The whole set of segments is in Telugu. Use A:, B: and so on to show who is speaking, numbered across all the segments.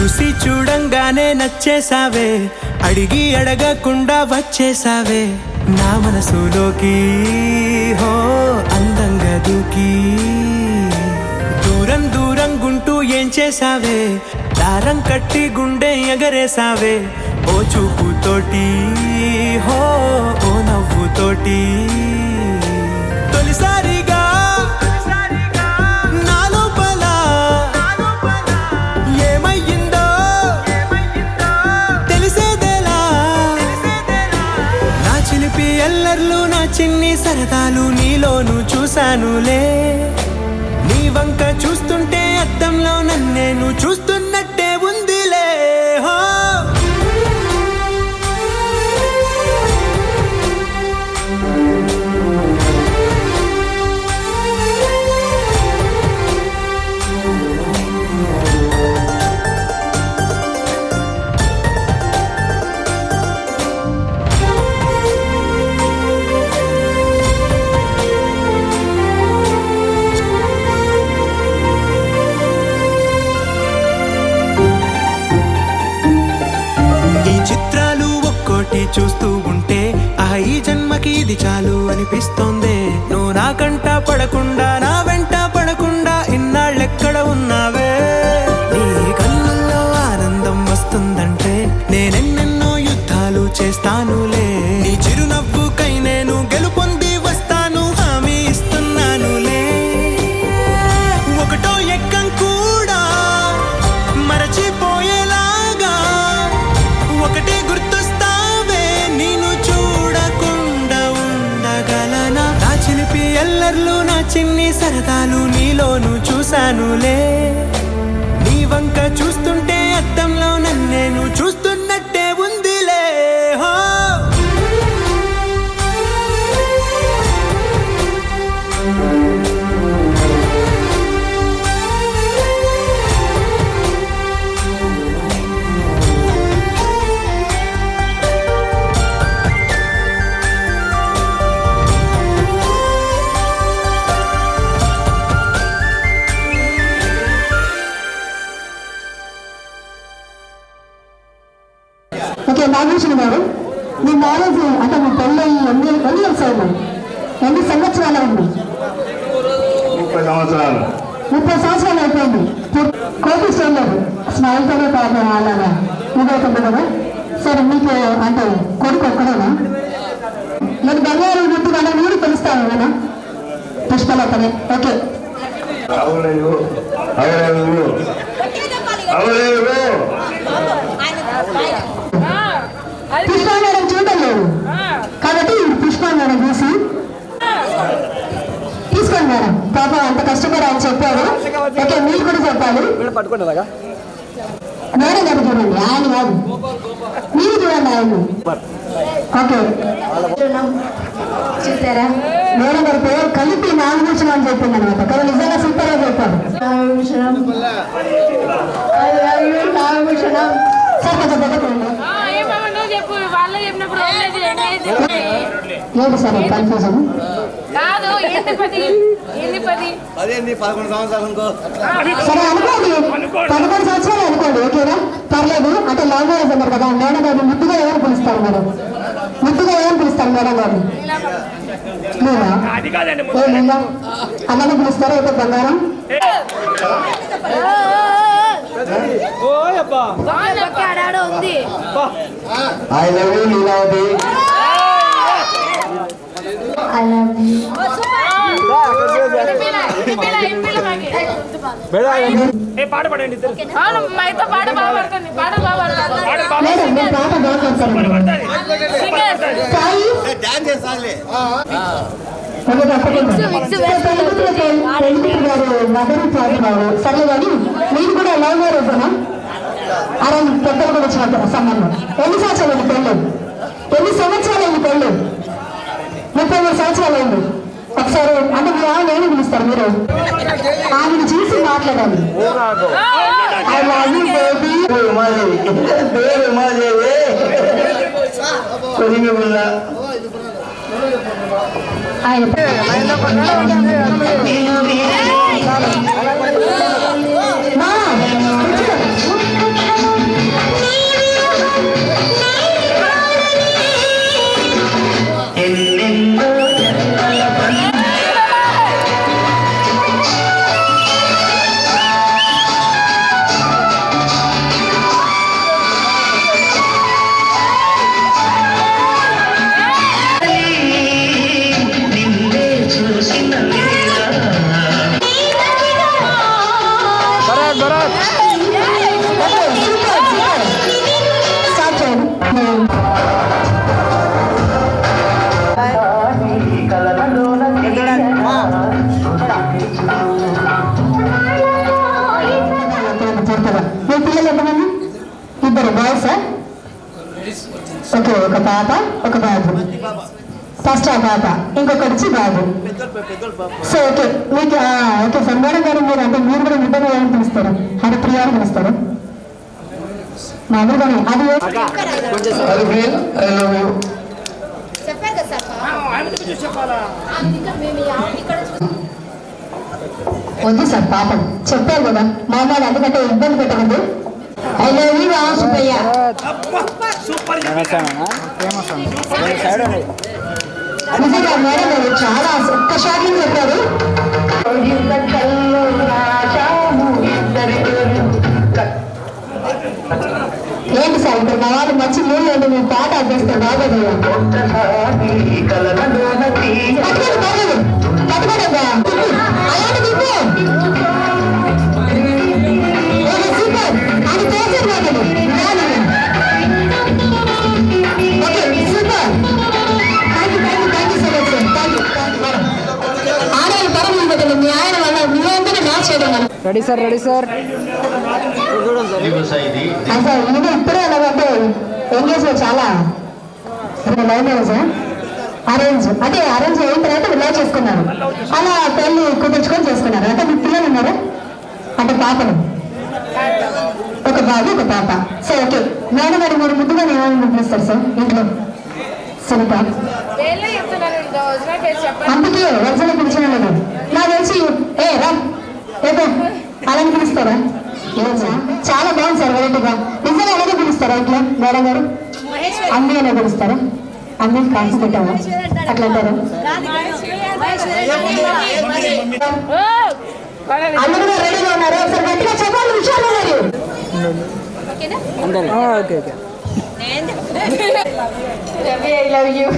A: చూసి చూడంగానే నచ్చేసావే, అడిగి అడగకుండా వచ్చేసావే నా మనసులోకి. హో అందంగా దూకి దూరం దూరం గుంటూ ఏం చేసావే, దారం కట్టి గుండె ఎగరేసావే ఓ చూపుతోటి, హో ఓ నవ్వుతోటి. తొలిసారిగా నా లోపల ఏమయ్యిందో తెలిసేదేలా. నా చిలిపి ఎల్లర్లు నా చిన్ని సరదాలు నీలోను చూశానులే. నీ వంక చూస్తుంటే అద్దంలో నన్నేను చూస్తున్నట్టే ఉందిలే. హో చూస్తూ ఉంటే ఈ జన్మకి ఇది చాలు అనిపిస్తోందే. నువ్వు నా కంట పడకుండా నా వెంట పడకుండా ఇన్నాళ్ళెక్కడ ఉన్నావే. నీ కళ్ళల్లో ఆనందం వస్తుందంటే నేనెన్నెన్నో యుద్ధాలు చేస్తానులే. నీ చిరునవ్వుకై నేను గెలుపొంది వస్తాను హామీ ఇస్తున్నానులే. ఒకటో ఎక్కం కూడా మరచిపోయేలాగా ఒకటే గుర్తు ఎల్లర్లు నా చిన్ని సరదాలు నీలోను చూశానులే. నీ వంక చూస్తుంటే అద్దంలో నన్నేను చూస్తున్నట్టే ఉందిలే. హో
B: నాగేశ్వరి గారు, మీ మ్యారేజ్ అంటే మీ పెళ్ళి ఎన్ని ఇయర్స్ అయింది? ఎన్ని సంవత్సరాలు అయింది? 30 సంవత్సరాలు అయిపోయింది. కోటి చేయలేదు, స్మైల్తోనే పాపం అలాగా ఇదవుతుంది కదా. సరే మీకు అంటే కొడుకు ఒక్కడేనా? నేను బంగారు గుర్తుగా మీరు తెలుస్తాను కదా పుష్పలతనే. ఓకే పుష్ప మేడం చూడలేదు కాబట్టి పుష్ప మేడం చూసి తీసుకోండి మేడం. పాపం అంత కష్టపడి ఆయన చెప్పారు. ఓకే మీరు కూడా చెప్పాలి. మేడం గారు చూడండి, ఆయన కాదు మీరు చూడండి ఆయన. ఓకే చూసారా మేడం గారి పేరు కలిపి నాగభూషణం అని చెప్పింది అనమాట. కానీ నిజంగా సూపర్ గా చెప్పారు. నాగభూషణం సార్ కొంచెం పెద్దకండి. ఏంటి సార్ కన్ఫ్యూజన్? సరే అనుకోండి, 11 సంవత్సరాలు అనుకోండి. ఓకేనా, పర్లేదు. అంటే లవ్ మ్యారేజ్ అన్నారు కదా. మేడం గారిని ముద్దుగా ఏమని పిలుస్తారు మేడం? ముద్దుగా ఏమని పిలుస్తారు మేడం గారిని? లేదా ఏ లీలా అలానే పిలుస్తారా? అయితే బంగారం I love you Leelavathi. I love you.
C: పాట పాడండి.
B: సరే కానీ మీరు కూడా లవ్ మ్యారేజ్ అలా పెద్దలు కూడా వచ్చిన సంబంధం. ఎన్ని సంవత్సరాలు అయింది పెళ్ళి? ఎన్ని సంవత్సరాలు అయింది పెళ్ళి? 33 సంవత్సరాలు అయింది. ఒకసారి అంటే మీ ఆవిడ ఏమి పిలుస్తారు మీరు? ఆమెను చూసి మాట్లాడాలి. I love you baby. ఆయన స్టార్ట్ చేయండి. మీ పిల్లలు ఎంతమంది? ఇద్దరు బాయ్సా? ఓకే, ఒక పాప ఒక బాబు. ఫస్ట్ ఆ పాప, ఇంకొకటి వచ్చి బాబు. సో ఓకే మీకు ఓకే సార్. మేడం గారు మీరు అంటే మీరు కూడా ఇద్దరు ఏమని పిలుస్తారు? హరిప్రియ అని పిలుస్తారు మామూలుగానే. అది వద్దు సార్ పాపం చెప్పారు కదా మామూలు, అందుకంటే ఇబ్బంది పెట్టకూడదు. I love you Subbaiah. నిజంగా మేడం గారు చాలా ఒక్క షాట్లు చెప్పారు. ఏంటి సార్ ఇప్పుడు మా వాళ్ళు మంచి మూడు అంటే మీరు పాట అభ్యస్తారు బాగోదు. పట్టుకోండి అలాంటి దిప్పు సూపర్ అది చేసేది మాటలు. Okay super. ఆడవాళ్ళు పరమ బదులు మీ ఆయన వల్ల నువ్వంతా మ్యాచ్ చేయడం.
C: Ready sir, ready sir.
B: అసలు ఇది ఇప్పుడే అలాగంటే ఎంగేజ్ చాలా లవ్ మ్యారేజ్ అరేంజ్ అంటే అరేంజ్ అయిన తర్వాత ఇలా చేసుకున్నారు. అలా పెళ్లి కుదుర్చుకొని చేసుకున్నారు. అంటే మీ పిల్లలు ఉన్నారు అంటే పాపలు ఒక బాబు ఒక పాప. సో ఓకే మేడం గారు మీరు ముందుగా ఏమైనా పిలుస్తారు సార్ ఇంట్లో? సునీత అందుకే వరుసలో పిలిచిన లేదు నాకు తెలిసి. రా ఏదో అలాని పిలుస్తారా? చాలా బాగుంది సార్ వెరైటీగా. నిజంగా అలాగే పిలుస్తారా ఇట్లా మేడం గారు? అమ్మి అనే పిలుస్తారా? అమ్మి కాల్సి పెట్టాము అట్లా అంటారు. అందరూ రెడీగా ఉన్నారు. ఒకసారి గట్టిగా చెప్పాలి విషయాలు లేదు.
C: Okay okay.
B: I love you.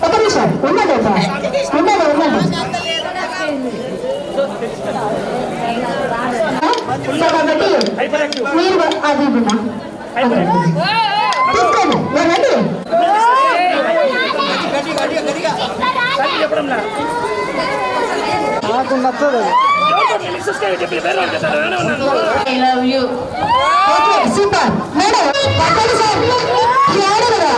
B: ఒక నిమిషం ఉన్నది కాబట్టి మీరు అది తీసుకోండి. రండి
C: నాకు నచ్చదు.
B: సూపర్ మేడం సార్ కదా.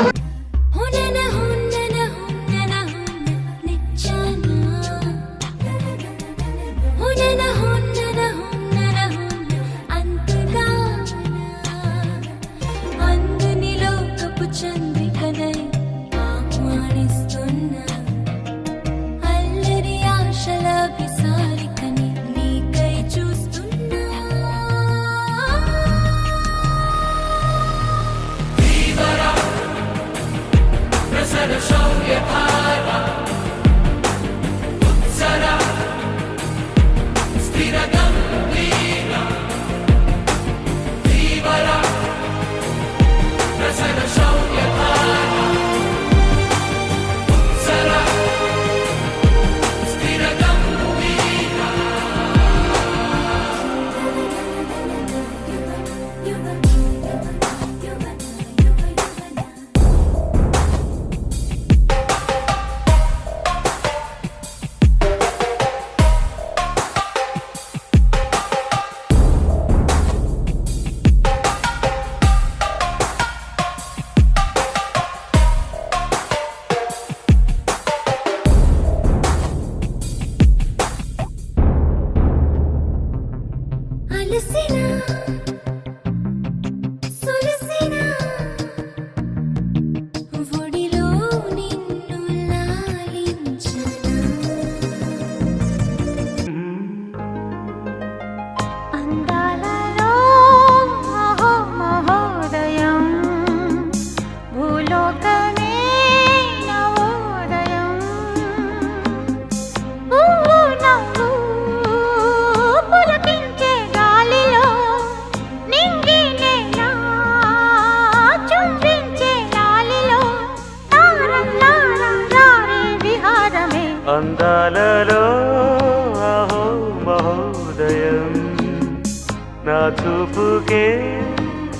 D: చూపుకే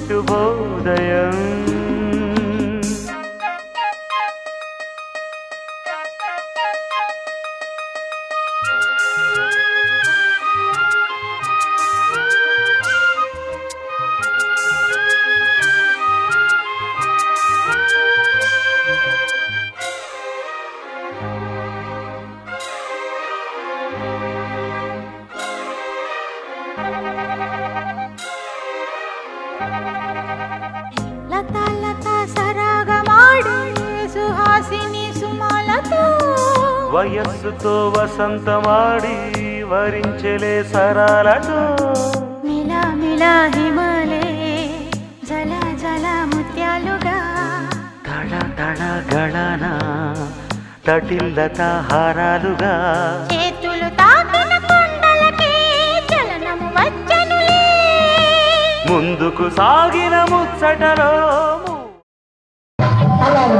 D: శుభోదయం.
E: లతా లతా సరాగమాడే సుహాసిని సుమాలతో
D: వయస్సుతో వసంతమాడి వరించెలే సరాలతో
E: మిలా మిలా హిమాలే జల జల ముత్యాలుగా
D: తళ తళ గళన తటిల్లత హారాలుగా
E: చేతులు తాకిన కొండలకే చలనము వచ్చనులే.
D: ముందుకు సాగిన ముచ్చటలో
B: అలాగే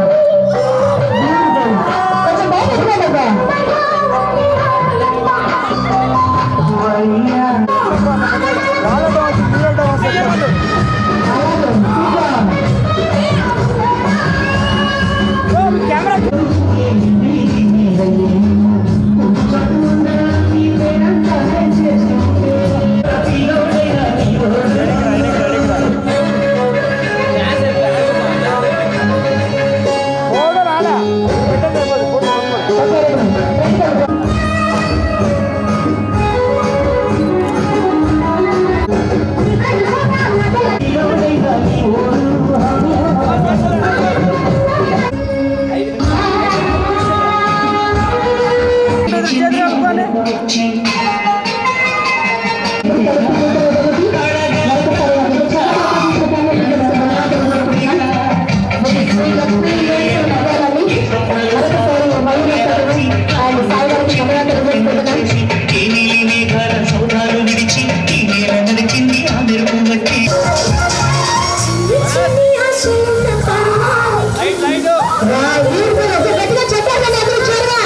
B: కొంచెం బయట ఎత్తుకోలేదా?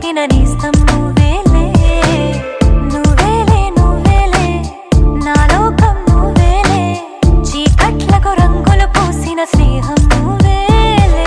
F: నెక్కిన నేస్తం నువ్వేలే నువ్వేలే నువ్వేలే నా లోకం నువ్వేలే చీకట్లకు రంగులు పూసిన స్నేహం నువ్వేలే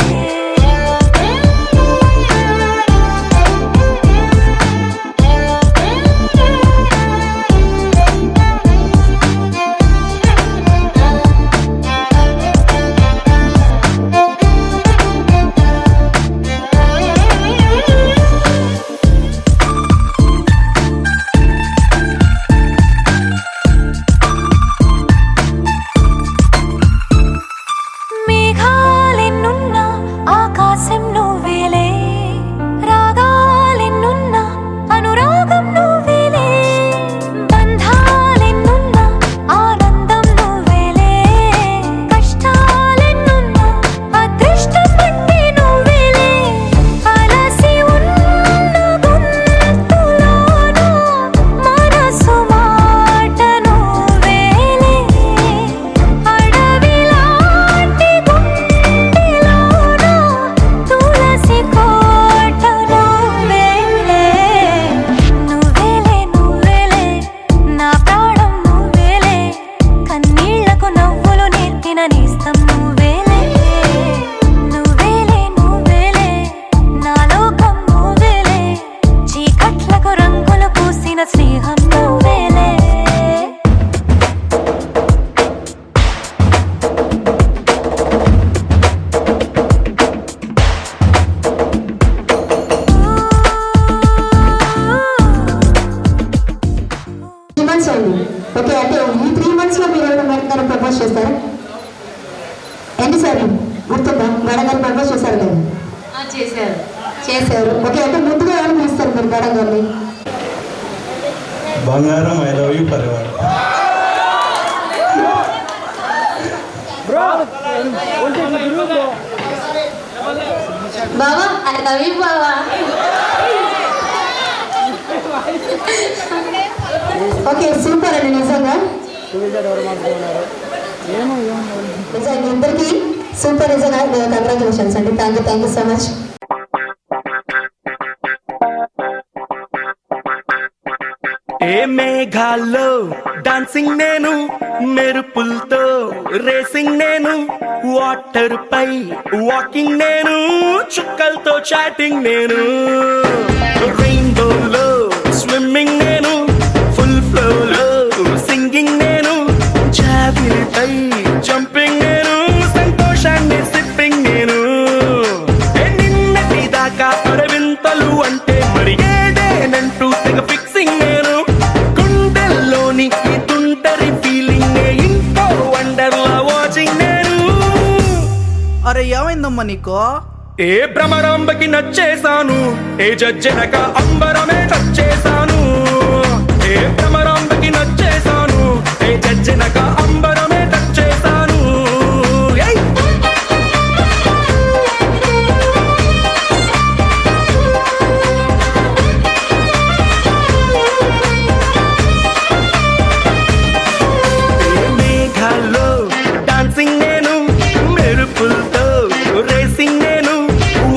F: మేఘాలెన్నున్నా ఆకాశం నువ్వేలే రాగాలెన్నున్నా అనురాగం నువ్వేలే బంధాలెన్నున్నా ఆనందం నువ్వేలే కష్టాలెన్నున్నా అదృష్టం అంటే నువ్వేలే అలసి ఉన్న గొంతులోనూ మనసు మాట నువ్వేలే అడవిలాంటి గుండెలోనూ తులసి కోట నువ్వేలే నువ్వేలే నువ్వేలే నా ప్రాణం నువ్వేలే కన్నీళ్లకు నవ్వులు నేర్పిన నేస్తం నువ్వేలే నువ్వేలే నువ్వేలే నా లోకం నువ్వేలే చీకట్లకు రంగులు పూసిన స్నేహం నువ్వేలే
B: త్రీ మంత్స్ అయింది. ఓకే, అంటే ఈ 3 months లో మీరు ఎవరైనా మేడం గారు ప్రపోజ్ చేస్తారా? ఎన్నిసార్లు గుర్తుందా? మేడం గారు ప్రపోజ్ చేశారు లేదు? చేశారు. ఓకే, అంటే ముందుగా ఎవరు పిలుస్తారు మీరు మేడం గారిని?
G: బంగారం ఐ లవ్ యూ పరివారం.
B: బావా ఐ లవ్ యూ బావా. ఓకే, సూపర్ అండి. నిజంగా నిజంగా ఇద్దరికి సూపర్. నిజంగా కంగ్రాచులేషన్స్ అండి. Thank you so much.
A: ఏ మేఘాల్లో డాన్సింగ్ నేను, మెరుపులతో రేసింగ్ నేను, వాటర్ పై వాకింగ్ నేను, చుక్కలతో చాటింగ్ నేను, రెయిన్బోలో స్విమ్మింగ్ నేను, ఫుల్ ఫ్లోలో సింగింగ్ నేను, జాబిలిపై జంపింగ్ నేను, సంతోషాన్ని సిప్పింగ్ నేను. నిన్నటి దాకా అరవింతలు అంటే మరి ఏదేనంటూ తెగ ఫిక్సింగ్ నేను, గుండెల్లోని ఈ తుంటరి ఫీలింగ్ ఇంకో వండర్లా వాచింగ్ నేను.
C: అరే ఏమైందమ్మా నీకు?
A: ఏ భ్రమరాంబకి నచ్చేశాను, ఏ జజ్జనక అంబరమే నచ్చేశాను. ఏ భ్రమరాంబకి నచ్చేశాను, ఏ జజ్జనక అంబరమే నచ్చేశాను. మేఘాల్లో డాన్సింగ్ నేను, మెరుపులతో రేసింగ్ నేను,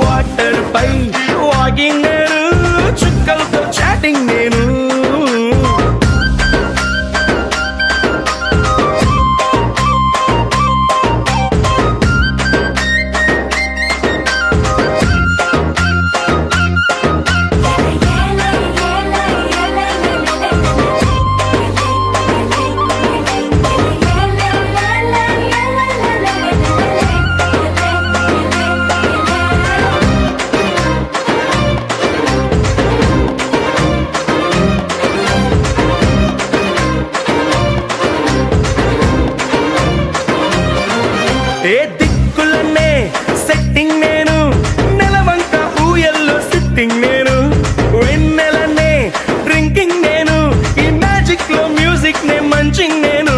A: వాటర్ పై వాకింగ్ నేను, చుక్కలతో చాటింగ్ నేను. ఏ దిక్కులనే సెట్టింగ్ నేను, నెలవంక ఊయల్లో సిట్టింగ్ నేను, వెన్నెలనే డ్రింకింగ్ నేను, ఈ మ్యాజిక్ లో మ్యూజిక్ నే మంచింగ్ నేను,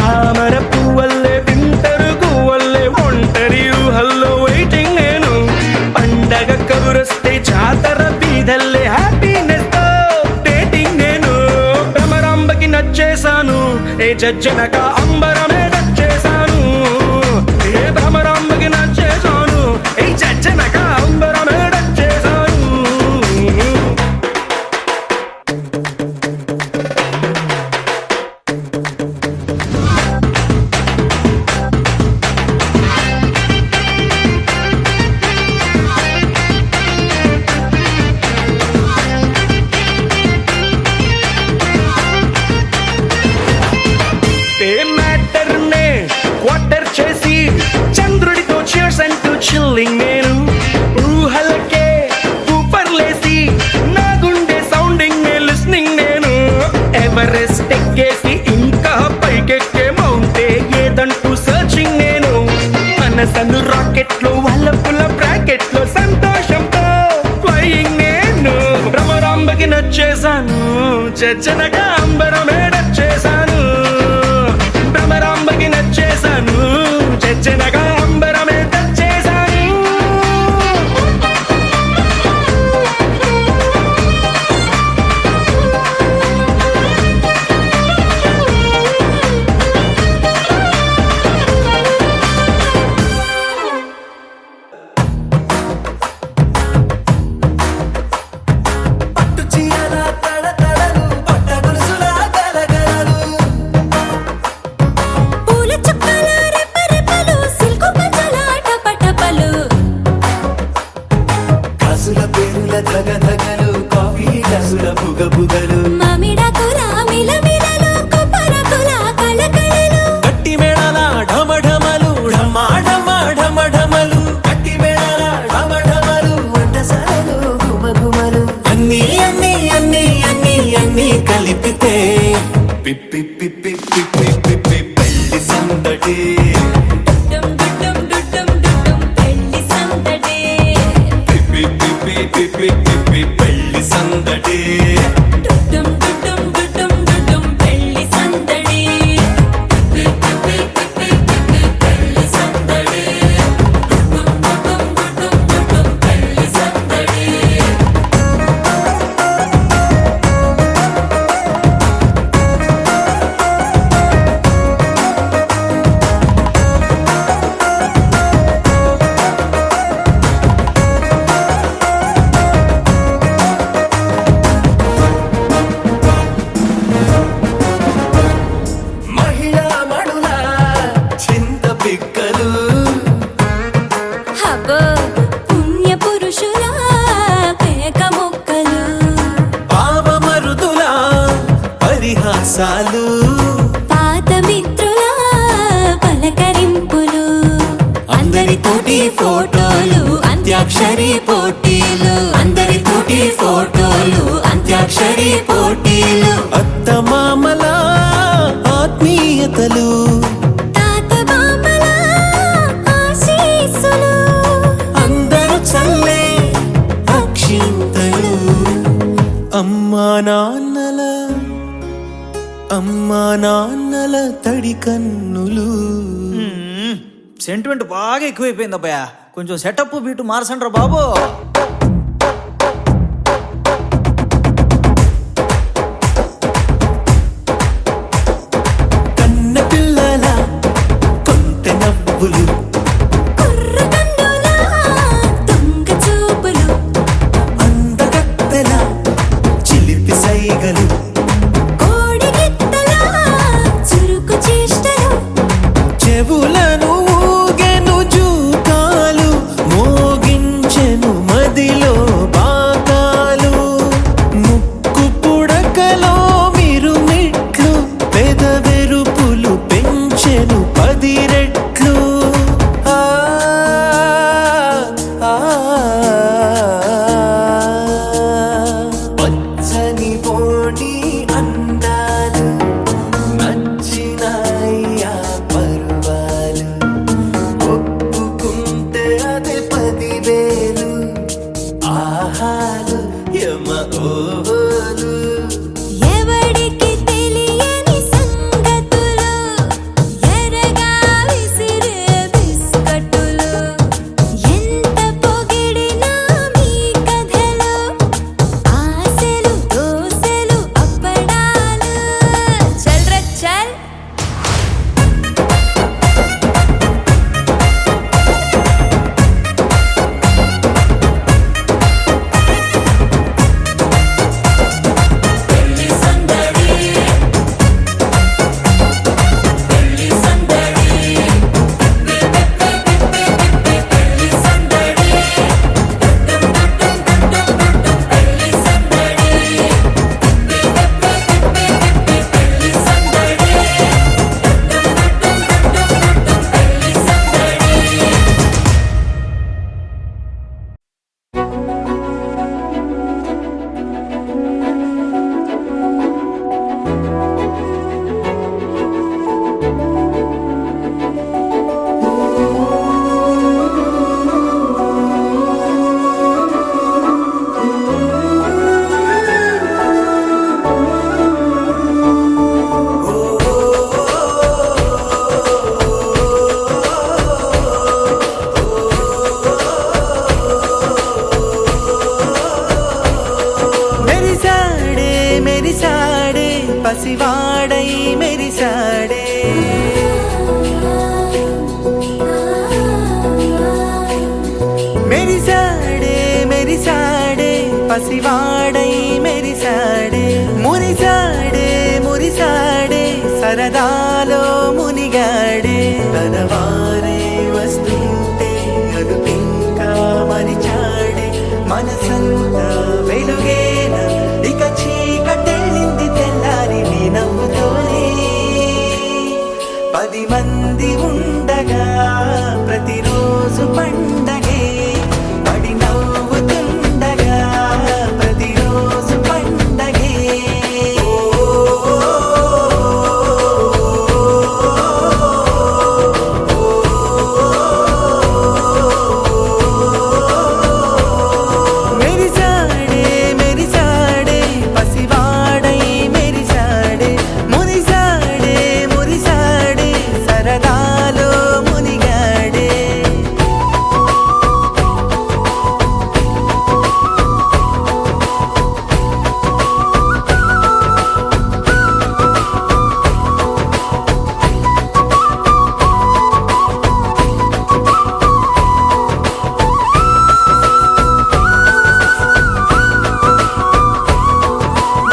A: తామర పువ్వల్లే వింటరు గువ్వల్లే ఒంటరి ఊహల్లో వెయిటింగ్ నేను, పండగ కబురొస్తే జాతర బీదల్లే హ్యాపీనెస్ తో డేటింగ్ నేను. భ్రమరాంబకి నచ్చేశాను, ఏ జజ్జనక అంబరమే నచ్చేశాను. ఏ భ్రమరాంబకి నచ్చేశాను, ఏ జజ్జనక అంబరమే నచ్చేశాను. డార్లింగ్ నేను ఊహలకే ఊపర్లేసి నా గుండె సౌండింగ్ లిస్నింగ్ నేను ఎవరెస్ట్ ఎక్కేసి ఇంకా పైకెక్కే మౌంటే ఏదంటూ సర్చింగ్ నేను మనసను రాకెట్ లో వల్లపుల బ్రాకెట్ లో సంతోషంతో ఫ్లయింగ్ నేను భ్రమరాంబకి నచ్చేసాను చచ్చనగా అంబరమే నచ్చేసాను భ్రమరాంబకి నచ్చేసాను చచ్చనగా అంబరమే నచ్చేసాను
F: పూల చుక్కల రెపరెపలు సిల్కు పంచల టపటపలు
G: కాసుల పేరుల ధగధగలు కాఫీ గ్లాసుల బుగబుగలు
F: మామిడాకుల మిలమిలలు కొబ్బరకుల కళకళలు
G: గట్టి మేళాల ఢమఢమలు ఢమా ఢమా ఢమఢమలు గట్టి మేళాల ఢమఢమలు వంటసాలలు గుమగుమలు అన్నీ అన్నీ అన్నీ అన్నీ అన్నీ కలిపితే పిప్పి పిప్పి పిప్పి పిప్పి పెళ్లి సందడి
F: డుడ్డం డుడ్డం డుడ్డం డుడ్డం పెళ్లి సందడి
G: పిప్పి పిప్పి పిప్పి పిప్పి పెళ్లి సందడి
F: డుడ్డం డుడ్డం డుడ్డం డుడ్డం పెళ్లి సందడి పిప్పి పిప్పి పిప్పి పెళ్లి సందడి డుడ్డం డుడ్డం డుడ్డం డుడ్డం పెళ్లి సందడి
G: మహిళా మడుల చింత పిక్కలు
F: హబో పుణ్య పురుషుల పేక మొక్కలు
G: పావమరుదుల పరిహాసాలు
F: పాత మిత్రుల పలకరింపులు అందరితోటి ఫోటోలు అంత్యాక్షరి పోటీలు అందరితోటి ఫోటోలు అంత్యాక్షరి పోటీలు
G: అత్తమామల ఆత్మీయతలు
F: తాత బామ్మల ఆశీస్సులు
G: అందరూ చల్లే అక్షింతలు అమ్మా నాన్నల తడి కన్నులు
C: సెంటిమెంట్ బాగా ఎక్కువైపోయింది అబ్బాయ కొంచెం సెటప్ బీటు మార్చండ్రా బాబు
G: కన్న పిల్లల కొంటె నవ్వులు
F: కుర్రకందుల దొంగ చూపులు
G: అందగత్తెల చిలిపి సైగలు
F: కోడిగిత్తల చురుకు చేష్టలు
G: చెవులను ఊగెను జూకాలు మోగించెను మదిలో పసివాడై మెరిసాడే మెరిసాడే మెరిసాడే పసివాడై మెరిసాడే మురిసాడే మురిసాడే సరదాలో మునిగాడే తనవారే వస్తుంటే అదుపింకా మరిచాడే మనసంతా వెలుగేన ఇక చీకటెళ్ళింది తెల్లారి నీ నవ్వుతోనే 10 మంది ఉండగా ప్రతిరోజు పండగే పడి నవ్వుతుండగా ప్రతిరోజు పండగే మెరిసాడే మెరిసాడే పసివాడై మెరిసాడే మురిసాడే మురిసాడే సరదాలో మునిగాడే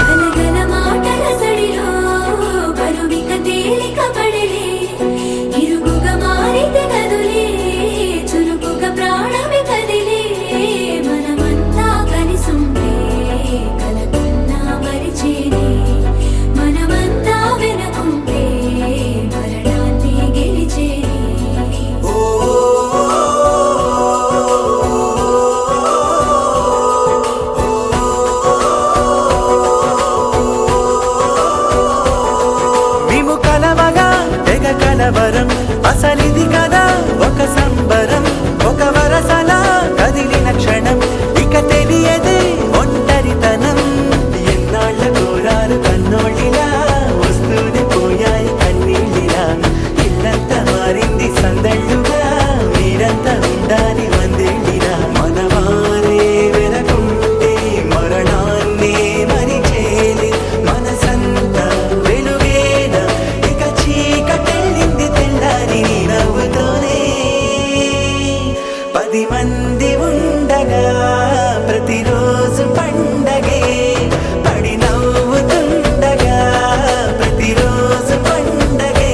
F: గలగల మాటల సడిలో బరువిక తేలిక పడలే ఇరుగుగా మారితే కదులే చురుకుగా ప్రాణమి కదిలే మనమంతా కలిసుంటే కలకున్నా మరిచేనే మనమంతా వెనకుంటే మరణాన్ని గెలిచేనే
G: మేము కలవగా తెగ కలవరం అసలిది కదా ఒక సంబరం ఒక వరసలా కదిలిన క్షణం ఇక తెలియదే ఒంటరితనం ఎన్నాళ్ళ కోరాలు కన్నోళ్ళిలా వస్తూనే పోయాయి కన్నీళ్ళిలా ఇల్లంతా మారింది సందళ్ళుగా మీరంతా ఉండాలి వందేళ్ళిలా మనవారే వెనకుంటే మరణాన్నే మరిచేది మనసంతా వెలుగేన ఇక చీకటెళ్ళింది తెల్లారి నీ నవ్వుతోనే 10 మంది ఉండగా ప్రతిరోజు పండగే పడి నవ్వుతుండగా ప్రతిరోజు పండగే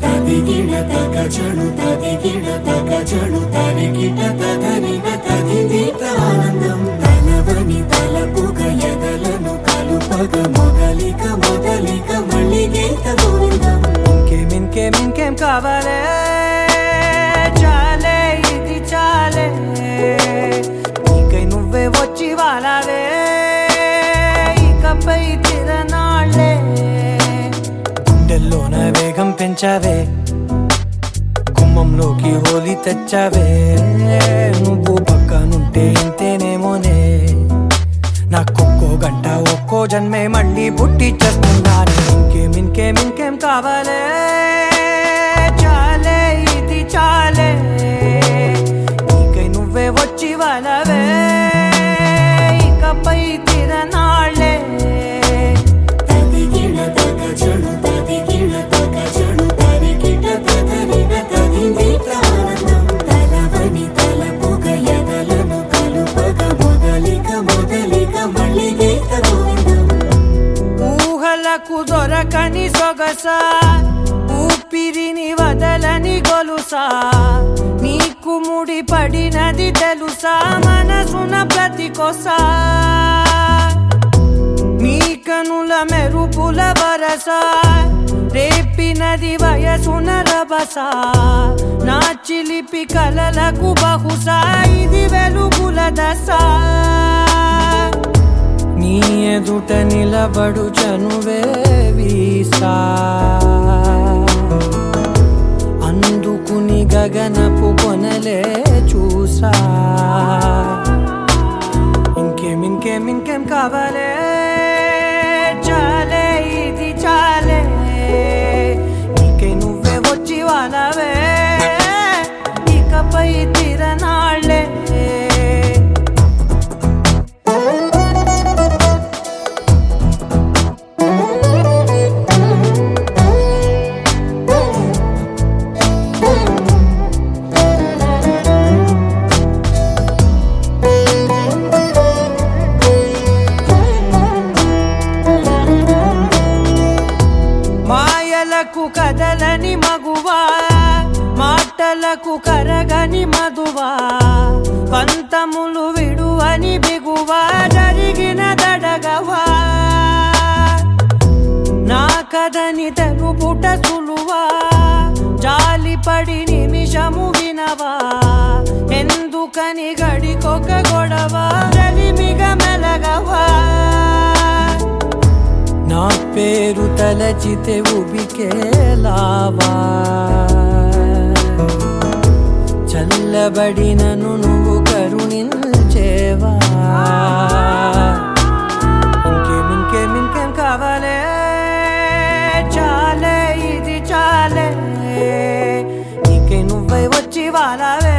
G: తదిగిడ తగజడు తదిగిడ తగజడు తరిగిట తదరిన తదిదీత ఆనందం తలవని తలపుగ ఎదలను కలుపగ మొదలిక మొదలిక మళ్ళీ గీత గోవిందం
H: ఇంకేం కావాలే చాలే ఇది చాలే నీకై నువ్వే వచ్చి వాలావే ఇకపై తిరనాళ్ళే గుండెల్లోన వేగం పెంచావే గుమ్మంలోకి హోలీ తెచ్చావే నువ్వు పక్కనుంటే ఇంతేనేమోనే నాకొక్కో గంట ఒక్కో జన్మే మళ్ళీ పుట్టి చేస్తున్నాను ఇంకేం కావాలే చాలే ఇది చాలే నీకై నువ్వే వచ్చి వాళ్ళవే ఇకపై తిరనాళ్ళే
F: తదిగిడ తగజడు తరిగిట తదరిన తదిదీత ఆనందం తలవని తలపుగ ఎదలను కలుపగ మొదలిక మొదలిక మళ్ళీ గీత గోవిందం
H: ఊహలకు దొరకని సొగసా ఊపిరిని వదలని గొలుసా నీకు ముడి పడినది తెలుసా మనసున ప్రతి కొసా నీ కనుల మెరుపుల వరస రేపినది వయసున రభస నా చిలిపి కలలకు బహుశా ఇది వెలుగుల దశ నీ ఎదుట నిలబడు చనువే వీసా చూసా అందుకుని గగనపు కొనలే చూసా ఇంకేం కావాలే చాలే ఇది చాలే నీకే నువ్వే వచ్చి వాళ్ళవే ఇకపై తిరనాళ్ళే మాయలకు కదలని మగువా మాటలకు కరగని మధువా పంతములు విడువని బిగువా జరిగిన దడగవా నా కథని తెలుపుట సులువా జాలిపడి నిమిషము వినవా ఎందుకని గడికొక గొడవ రలిమిగ మెలగవా నా పేరు తలచితే ఉబికేలావా చల్లబడినను నువ్వు కరుణించేవా ఇంకేం కావాలే చాలే ఇది చాలే నీకే నువ్వై వచ్చి వాళ్ళవే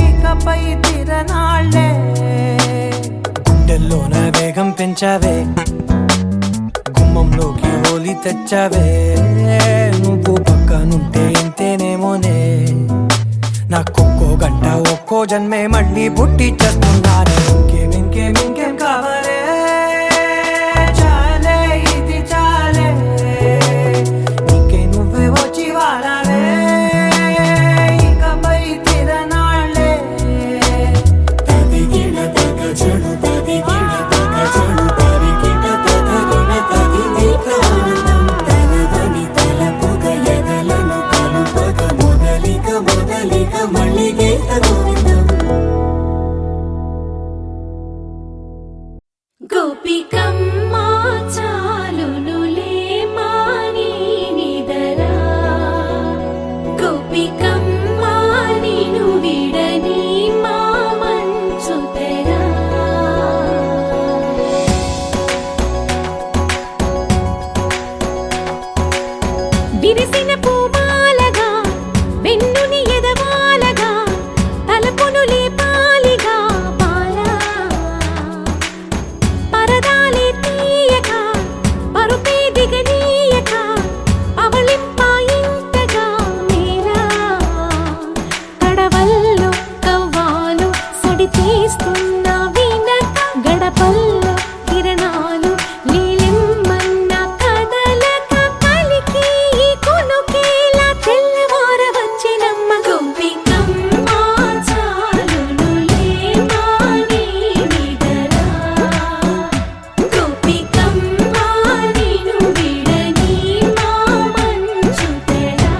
H: ఇకపై తిరనాళ్ళే గుండెల్లోన వేగం పెంచావే గుమ్మంలోకి హోలీ తెచ్చావే నువ్వు పక్కనుంటే ఇంతేనేమోనే నాకొక్కో గంట ఒక్కో జన్మే మళ్ళీ పుట్టి చేస్తున్నానే ఇంకేం కావాలే చాలే ఇది చాలే నీకే నువ్వే వచ్చి వాళ్ళవే ఇకపై తిరనాళ్ళే
G: తదిగిన తగ చెడు తదిగిన తగ చెడు తరిగిన తదగిన తదిగిన ఆనందం తలవని తలపుగ ఎదలను కలుపగ మొదలిక మళ్ళీ గీత గోవిందం
E: గోపికమ్మ చాలునులే మాని నిదరా గోపికమ్మ నిను విడని మా మంచు తెరా విరిసిన పూమాలగా వెన్నుని ఎదవాలగా తలపును లేపాలిగా బాలా పరదాలే తీయక పరుపే దిగనీయక అవలింపాయింతగా మేరా కడవల్లో కవ్వాలు సడి చేస్తున్న వినక గడపల్లో కిరణాలు నీలిమ్మన్న కదలక కలికి ఈ కొనుకేలా తెల్లవార వచ్చినమ్మ గోపికమ్మ చాలునులే మాని నిదరా గోపికమ్మ నిను విడని మా మంచు తెరా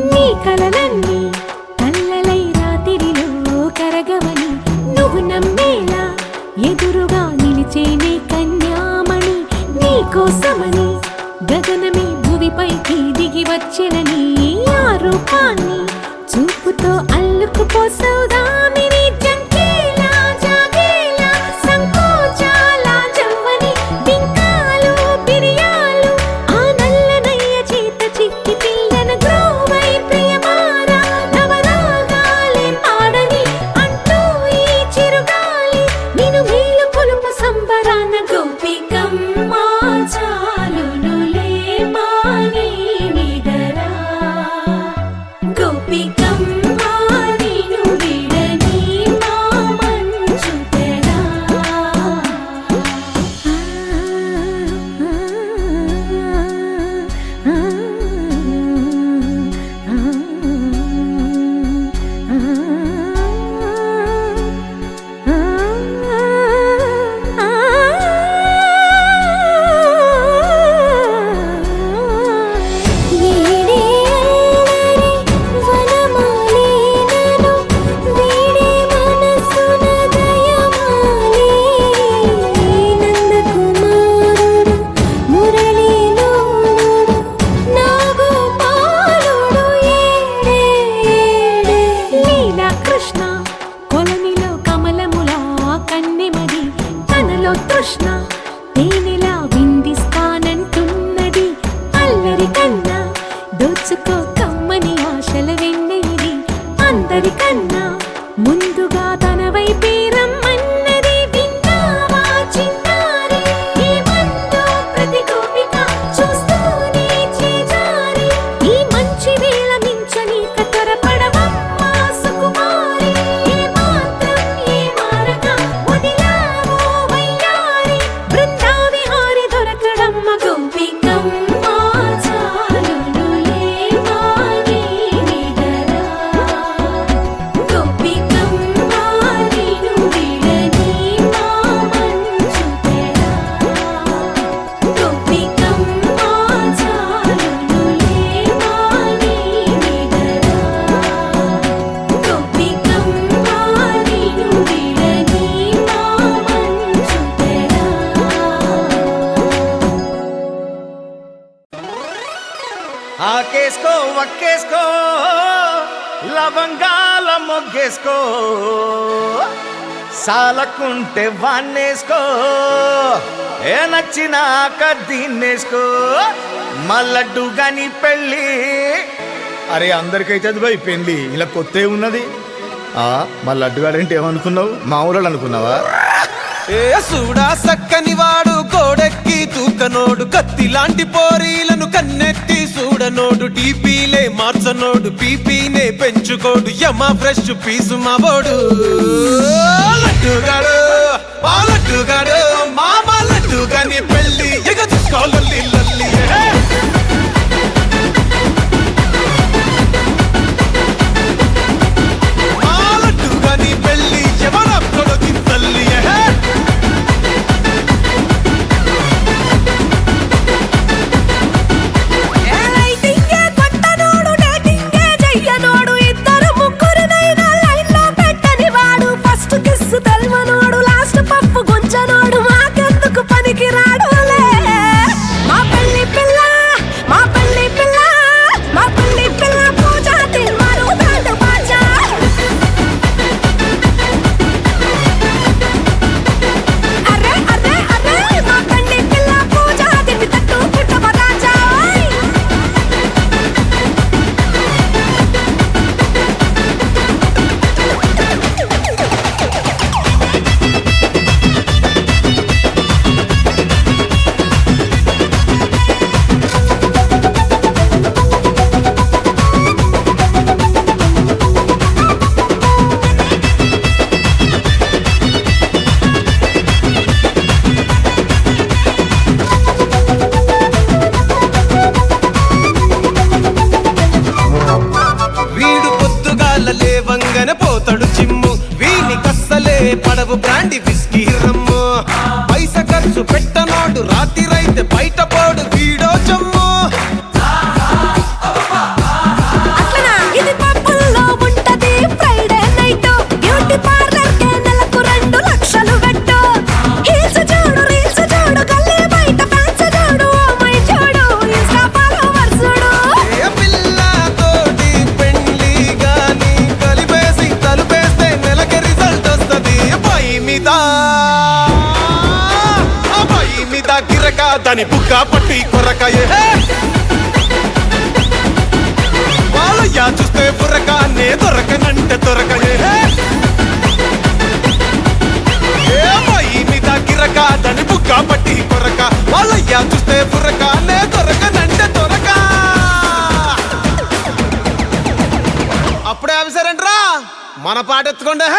E: నీ కలలన్నీ కళ్ళలై రాత్రిలో కరగవని నువ్వు నమ్మేలా ఎదురుగా నిలిచేనే కన్యామణి నీ కోసమని గగనమే భువిపైకి దిగి వచ్చెనని ఆ రూపాన్ని చూపుతో అల్లుకుపోసౌదామిని జంకేలా జాగేలా సంకోచాల జవ్వని బింకాలు బిరియాలు ఆ నల్లనయ్య చేత చిక్కి పిల్లన గ్రోవై ప్రియమారా నవరాగాలే పాడని అంటూ ఈ చిరుగాలి నిన్ను మేలు పొలుపు సంబరాన గోపికమ్మ చాలునులే మాని నిదరా గోపికమ్మ నిను విడని నాలో తృష్ణ తేనెలా విందిస్తానంటున్నది అల్లరి కన్నా దోచుకో కమ్మని ఆశల వెన్నెయిది అందరికన్నా ముందుగా తన వైపే రమ్మన్నది విన్నావా చిన్నారి ఏమందో ప్రతి గోపిక చూస్తూనే చేజారి ఈ మంచి వేళ మించని కతరపడవమ్మా సుకుమారి ఏ మాత్రం ఏ మారక వదిలావో వయ్యారి బృందావిహారి దొరకడమ్మ గోపికమ్మ చాలునులే మాని నిదరా గోపికమ్మ నిను విడని మా మంచు తెరా గోపికమ్మ చాలునులే మాని నిదరా గోపికమ్మ నిను విడని మా మంచు తెరా
A: ఆకేసుకో వక్కేసుకో లవంగాల మొగ్గేసుకో సాలకుంటే వాన్నేసుకో ఏ నచ్చినాక దీన్నేసుకో మల్లడ్డు గని పెళ్ళి. అరే అందరికైతే అది భయ్ పెళ్ళి, ఇలా కొత్త ఉన్నది. మా లడ్డుగాడేంటి ఏమనుకున్నావు, మా ఊళ్ళో అనుకున్నావా?
I: ఏ సూడా సక్కని వాడు గోడెక్కి తూకనోడు కత్తి లాంటి పోరీలను కన్నెత్తి చూడనోడు టీపీలే మార్చనోడు పీపీనే పెంచుకోడు యమ ఫ్రెష్ పీసు మావోడు లడ్డుగాడు మా లడ్డుగాడు మామ లడ్డుగాని పెళ్ళి ఎగ చూసుకోవాలి లల్లి మా లడ్డుగాని పెళ్ళి ఎవరప్పుడు తింతల్లి
E: రైటింగే కొట్టనోడు డేటింగే చెయ్యనోడు ఇద్దరు ముగ్గురినైనా లైన్లో పెట్టని వాడు ఫస్ట్ కిస్ తెల్వనోడు లాస్ట్ పప్పు గుంజనోడు మాకెందుకు పనికి రాడులే మా పెళ్లి పిల్ల మా పెళ్లి పిల్ల మా పెళ్లి పిల్ల పూజ తిరుమలు బ్యాండ్ బాజా అరే అరే అరే మా పెళ్లి పిల్ల పూజ తిని తట్టు పుట్టవ రాజా
I: వీడు పొద్దుగాల లేవంగన పోతాడు జిమ్ము వీని కස්සలే పడవు బ్రాండి విస్కీ రమ్ము పైస ఖర్చు పెట్టనోడు రాత్రిరైతే బయట పోడు వీడో జమ్ము
E: అట్లనా ఇది పబ్బుల్లో ఉంటది ఫ్రైడే నైట్ బ్యూటీ పార్లర్ కే నెలకు 2 లక్షలు పెట్టు హీల్స్ చూడు రీల్స్ చూడు గల్లీ బయట ఫ్యాన్స్ చూడు ఓ మై చూడు ఇన్స్టా ఫాలోవర్స్ చూడు
I: ఏ పిల్ల తోటి పెండ్లి గాని కలిపేసి తలుపేస్తే నెలకి రిజల్ట్ వస్తది పై మీద గిరక దాని బుక్క పట్టి కొరకాయే వాళ్ళయ్యా చూస్తే బుర్రకానే దొరకనంటే దొరకయే ఏ పై మీద గిరక దాని బుక్క పట్టి కొరక వాళ్ళయ్యా చూస్తే బుర్రకానే దొరకనంటే దొరక అప్పుడే అవిసారంట్రా మన పాట ఎత్తుకోండి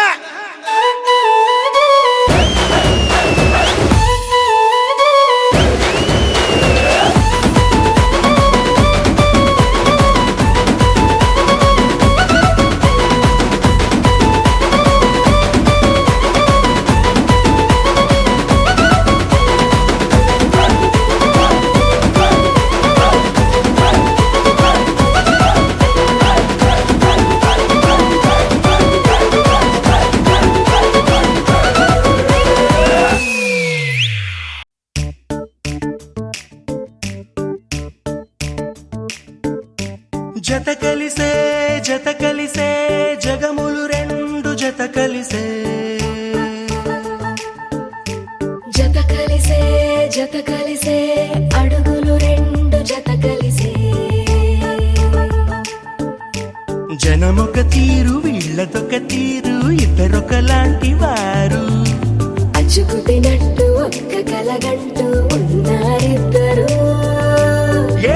A: జత కలిసే జగములు రెండు జత కలిసే
E: జత జత కలిసే అడుగులు రెండు జత కలిసే
A: జనమొక తీరు వీళ్ళదొక తీరు ఇద్దరొకలాంటి వారు
E: అచ్చుకు తినట్టు ఒక్క కలగంటూ ఉన్నారిద్దరు
A: ఏ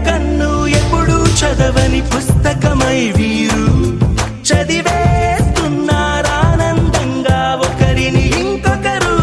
A: కన్ను ఎప్పుడు చదవని పుస్తకమై వీరు చదివేస్తున్నారానందంగా ఒకరిని ఇంకొకరు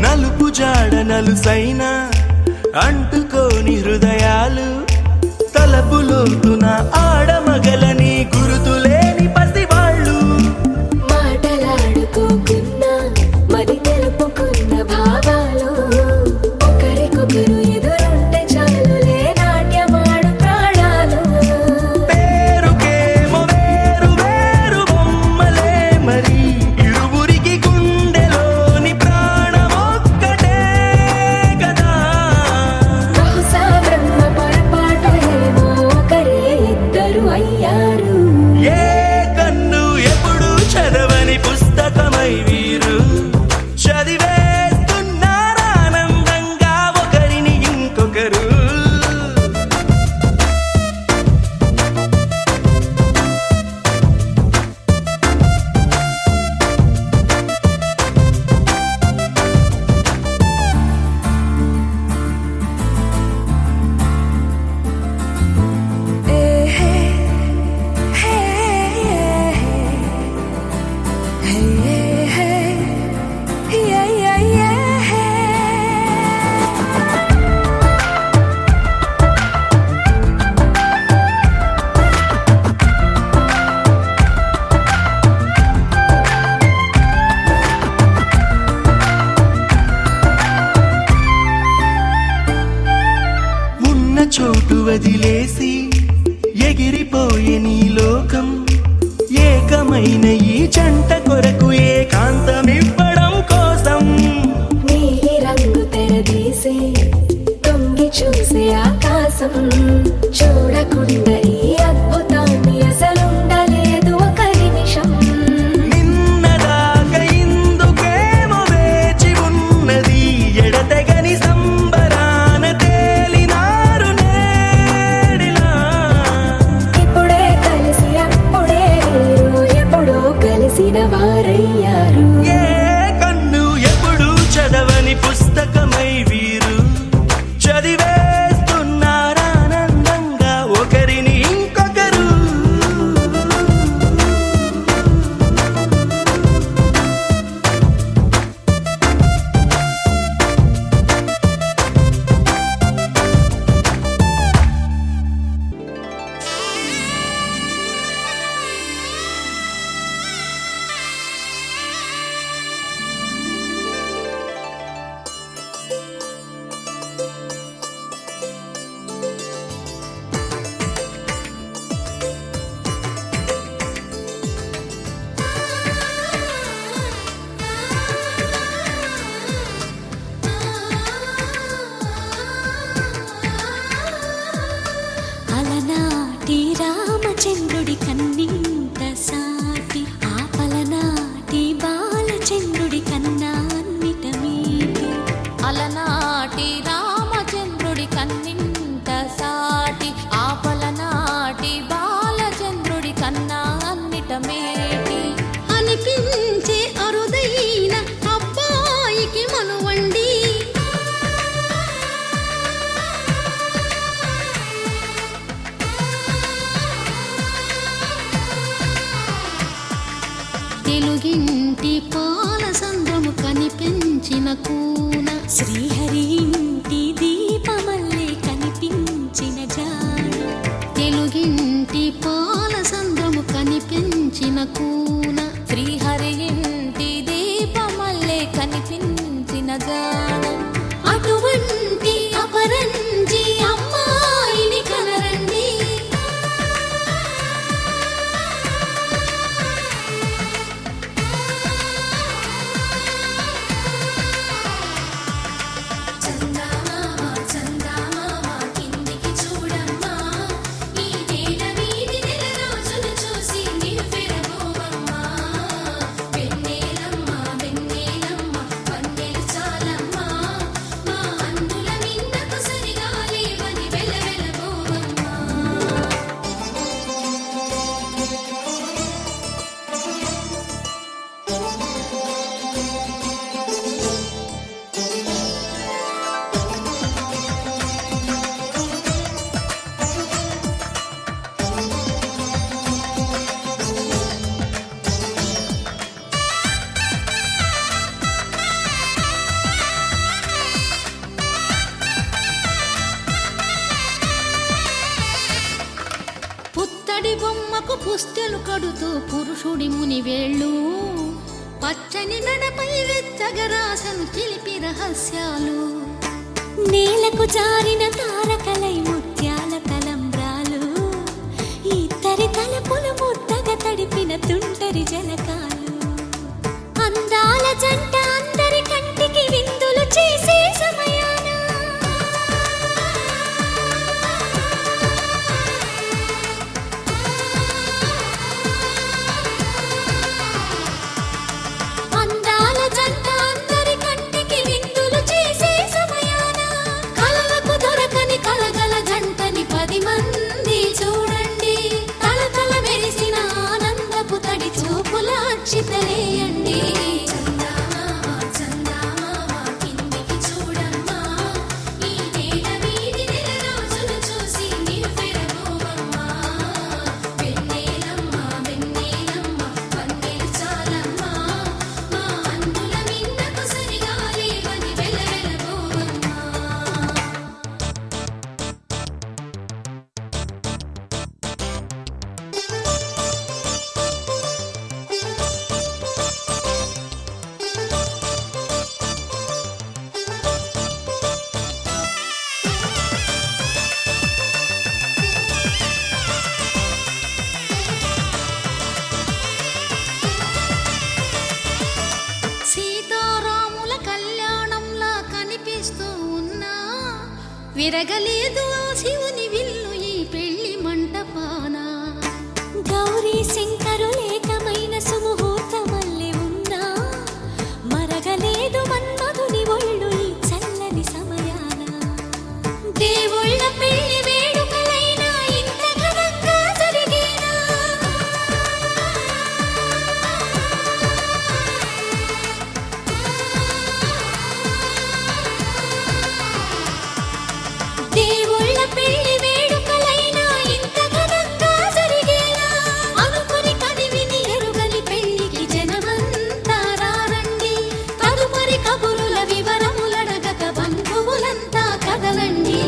A: నలుపు జాడ నలుసైన అంటుకోని హృదయాలు తలపులోతున ఆడమగలని గురుతులేని పసివాళ్ళు
E: మాటలాడుకోకున్నా మరి తెలుపుకున్న భావాలు ఒకరికొకరు ఎదురుంటే చాలులే నాట్యమాడు ప్రాణాలు
A: పేరుకేమో వేరు వేరు బొమ్మలే మరి ఇరువురికి గుండెలోని ప్రాణమొక్కటే కదా
E: బహుశా బ్రహ్మ పొరపాటు ఏమో ఒకరే ఇద్దరు అయ్యారు
A: ఏ కన్ను ఎప్పుడు చదవని పుస్తకమై వీరు చదివేస్తున్నారానందంగా ఒకరిని ఇంకొకరు ఉన్న చోటు వదిలేసి ఎగిరిపోయే నీ లోకం ఏకమైన ఈ జంట కొరకు ఏకాంతమివ్వడం కోసం
E: నీలి రంగు తెరదీసే తొంగి చూసే ఆకాశం చూడకుండా ఈ అద్భుతాన్ని అసలుండలేదు ఒక నిమిషం
A: నిన్నదాకా ఇందుకేమో వేచి ఉన్నది ఎడతెగని సంబరాన తేలినారు నేడిలా
E: ఇప్పుడే కలిసి అప్పుడే వీరు ఎప్పుడో కలిసిన వారయ్యారు
A: ఏ కన్ను ఎప్పుడు చదవని పుస్తకమై వీరు చదివేస్తున్నారానందంగా ఒకరిని ఇంకొకరు
F: అలనాటి రామచంద్రుడి కన్నింత సాటి ఆపలనాటి బాలచంద్రుడి కన్నా అన్నిట మీటి
E: అలనాటి రామచంద్రుడి కన్నింత సాటి ఆపలనాటి బాలచంద్రుడి కన్నా అన్నిట మేటి
F: అనిపించే అరుదైన అబ్బాయికి మనువండి తెలుగింటి పాల సంద్రము కనిపించిన కూన శ్రీహరి ఇంటి దీపమల్లే కనిపించిన జాడ తెలుగింటి పాల సంద్రము కనిపించిన కూన
E: శ్రీహరి ఇంటి దీపమల్లే కనిపించిన జాడ
F: అటువంటి అపరంజి అమ్మాయిని కనరండి పుత్తడి బొమ్మకు పుస్తెలు కడుతూ పురుషుడి ముని వేళ్ళు పచ్చని మెడపై వెచ్చగరాసను చిలిపి రహస్యాలు నేలకు జారిన తారకలై ముత్యాల తలంబ్రాలు ఇద్దరి తలపులు ముద్దగా తడిపిన తుంటరి జలకాలు అందాల జంట అందరి కంటికి విందులు చేసే సమయాన అందాల జంట అందరి కంటికి విందులు చేసే సమయాన కలలకు దొరకని కలగల జంటని 10 మంది చూడండి తలతల మెరిసిన ఆనందపు తడి చూపుల అచ్చితలేయండి సీతారాముల కళ్యాణంలా కనిపిస్తూ ఉన్నా విరగలేదు ఆ శివుని విల్లు ఈ పెళ్లి మంటపాన గౌరీ శంకరులేకమైన సుముహూర్తమల్లె ఉన్నా మరగలేదు మన్మధుని ఒళ్ళు ఈ చల్లని సమయాన దేవుళ్ళ పెళ్లి వేడుకలైనా ఇంత ఘనంగా జరిగేనా దేవుళ్ళ పెళ్లి వేడుకలైనా ఇంత ఘనంగా జరిగేలా అనుకుని కదివిని ఎరుగని పెళ్లికి జనమంతా రారండి తదుపరి కబురుల వివరములడగక బంధువులంతా కదలండి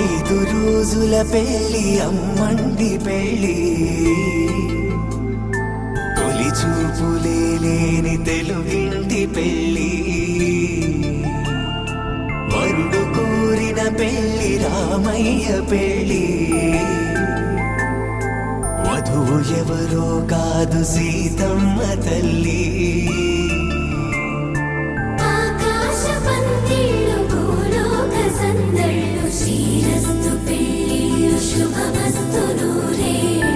H: ఐదు రోజుల పెళ్లి అమ్మండి పెళ్లి తొలి చూపులే లేని తెలుగింటి పెళ్లి వరుడు కోరిన పెళ్లి రామయ్య పెళ్లి వధువు ఎవరో కాదు సీతమ్మ తల్లి
F: ఆకాశ పందిళ్ళు భూలోక సందళ్ళు శ్రీరస్తు పెళ్ళిళ్ళు శుభమస్తు నూరేళ్ళు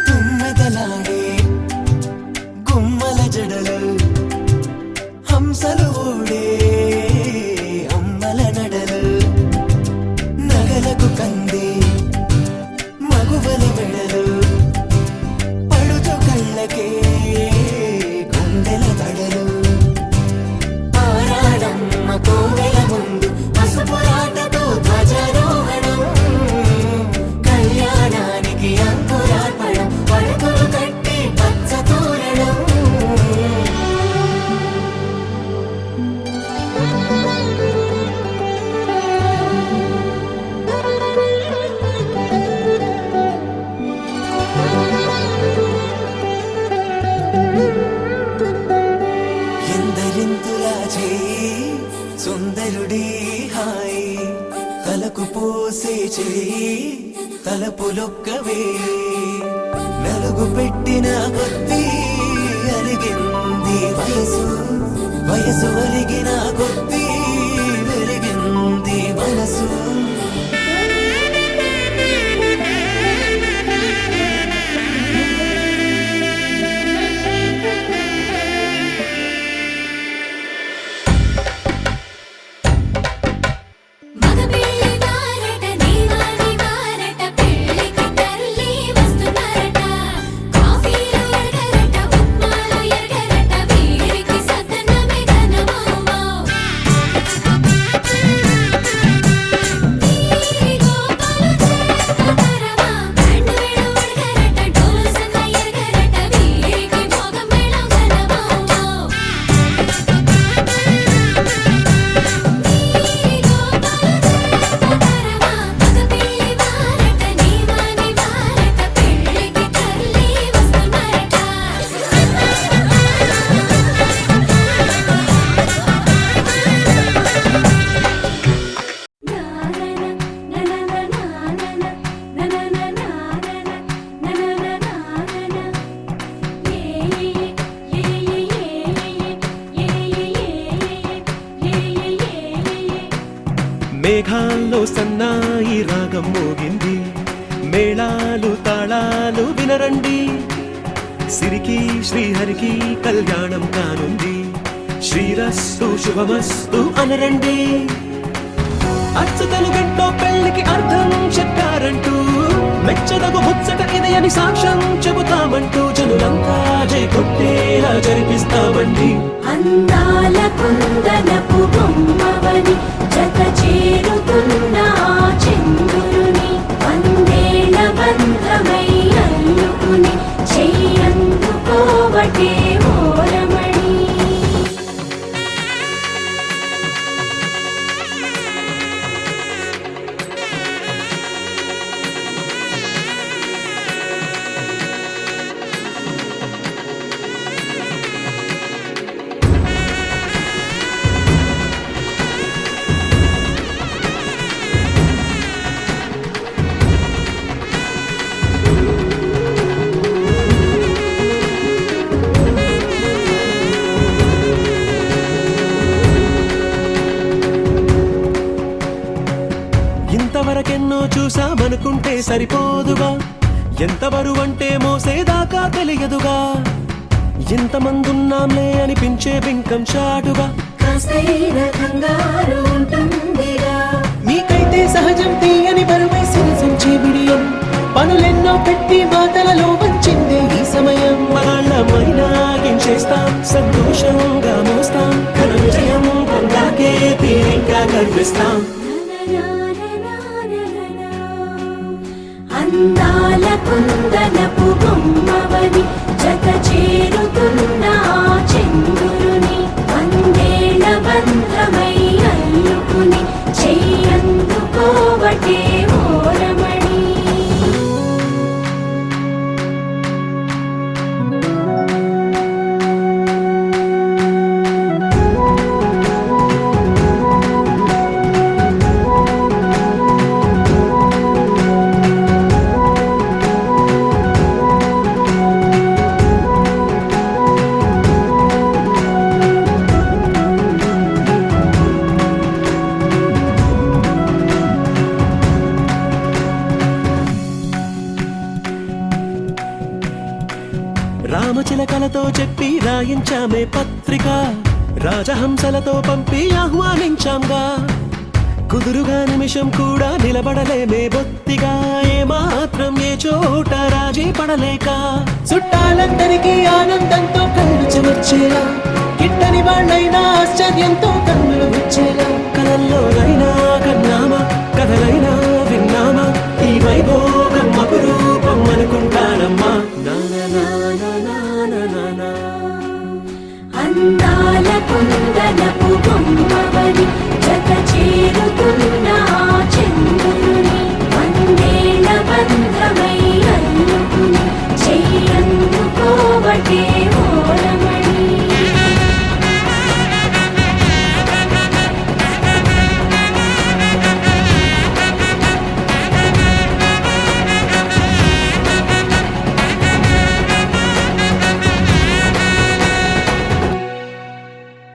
H: తుమ్మెదలాడే గుమ్మల జడలు హంసలు ఊడే అమ్మల నడలు నగలకు కంది మగువల మెడలు పడుచు కళ్ళకే గుండెల తడలు ఆరాడమ్మ కోవెల ముందు పసుపురాటతో ధ్వజారోహణం కళ్యాణానికి అంకురార్పణం పడకలు కట్టి పచ్చ తోరణం ఎందరింతులా చేయి సుందరుడి హాయి తలకు పోసే చేయి తలపులొక్కవే నలుగు పెట్టిన కొద్దీ అలిగింది వయసు వయసు అలిగిన కొద్దీ వెలిగింది మనసు
A: మేఘాల్లో సన్నాయి రాగం మోగింది, మేళాలు తాళాలు వినరండి, సిరికి శ్రీహరికి కళ్యాణం కానుంది, శ్రీరస్తు శుభమస్తు అనరండి. అచ్చతలు గంటో పెళ్లికి అర్థం చెప్పారంటూ, మెచ్చదగు ముచ్చట ఇది అని సాక్ష్యం చెబుతామంటూ, జనులంతా జై కొట్టేలా జరిపిస్తామండి.
E: అందాల కుందనపు బొమ్మవని జత చేరుతున్న ఆ చంద్రుని, వందేళ్ల బంధమై అల్లుకుని చెయ్యందుకోవటే ఓరమణి.
A: ఇంతవరకెన్నో చూసామనుకుంటే సరిపోదుగా, ఎంత బరువంటే మోసేదాకా తెలియదుగా, ఎంతమందున్నాంలే అనిపించే బింకం చాటుగా,
E: కాస్తైన కంగారు ఉంటుందిగా.
A: మీకైతే సహజం తీయని బరువై సిరసించే బిడియం, పనులెన్నో పెట్టి మాటలలో వంచిందే ఈ సమయం. మనాళ్ళమైనా గించేస్తాం, సంతోషంగా మోస్తాం, ఘన విజయం పొందాకే తీరిగ్గా కనిపిస్తాం.
E: అందాల కుందనపు బొమ్మవని జత చేరుతున్న ఆ చంద్రుని, వందేళ్ల బంధమై అల్లుకుని చెయ్యందుకోవటే ఓరమణి.
A: రామచిలకలతో చెప్పి రాయించామే పత్రిక, రాజహంసలతో పంపి ఆహ్వానించాంగా, కుదురుగా నిమిషం కూడా నిలబడలేమే బొత్తిగా, ఏమాత్రం ఏ చోట రాజీ పడలేక, చుట్టాలందరికీ ఆనందంతో కళ్ళు చెమర్చేలా, గిట్టని వాళ్ళైనా ఆశ్చర్యంతో కన్నులు వచ్చేలా, కలల్లోనైనా కన్నామా, కథలైనా విన్నామా, ఈ వైభవం